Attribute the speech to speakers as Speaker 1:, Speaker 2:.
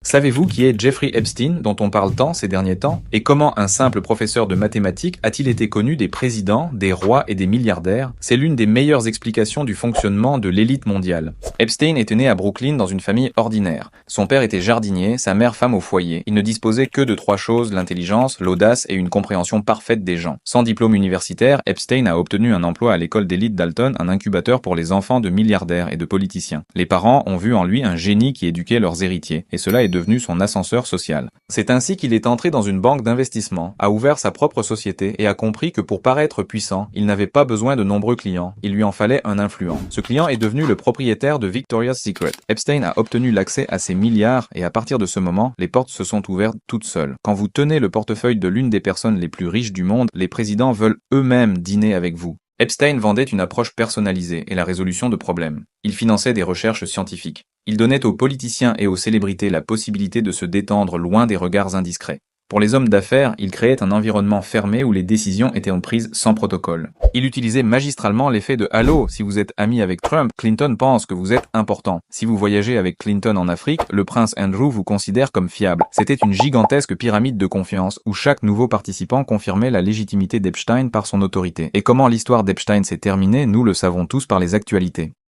Speaker 1: Savez-vous qui est Jeffrey Epstein, dont on parle tant ces derniers temps, et comment un simple professeur de mathématiques a-t-il été connu des présidents, des rois et des milliardaires? C'est l'une des meilleures explications du fonctionnement de l'élite mondiale. Epstein était né à Brooklyn dans une famille ordinaire. Son père était jardinier, sa mère femme au foyer. Il ne disposait que de trois choses, l'intelligence, l'audace et une compréhension parfaite des gens. Sans diplôme universitaire, Epstein a obtenu un emploi à l'école d'élite Dalton, un incubateur pour les enfants de milliardaires et de politiciens. Les parents ont vu en lui un génie qui éduquait leurs héritiers, et cela est devenu son ascenseur social. C'est ainsi qu'il est entré dans une banque d'investissement, a ouvert sa propre société et a compris que pour paraître puissant, il n'avait pas besoin de nombreux clients, il lui en fallait un influent. Ce client est devenu le propriétaire de Victoria's Secret. Epstein a obtenu l'accès à ces milliards et à partir de ce moment, les portes se sont ouvertes toutes seules. Quand vous tenez le portefeuille de l'une des personnes les plus riches du monde, les présidents veulent eux-mêmes dîner avec vous. Epstein vendait une approche personnalisée et la résolution de problèmes. Il finançait des recherches scientifiques. Il donnait aux politiciens et aux célébrités la possibilité de se détendre loin des regards indiscrets. Pour les hommes d'affaires, il créait un environnement fermé où les décisions étaient prises sans protocole. Il utilisait magistralement l'effet de «Allô, si vous êtes ami avec Trump, Clinton pense que vous êtes important. Si vous voyagez avec Clinton en Afrique, le prince Andrew vous considère comme fiable». C'était une gigantesque pyramide de confiance où chaque nouveau participant confirmait la légitimité d'Epstein par son autorité. Et comment l'histoire d'Epstein s'est terminée, nous le savons tous par les actualités.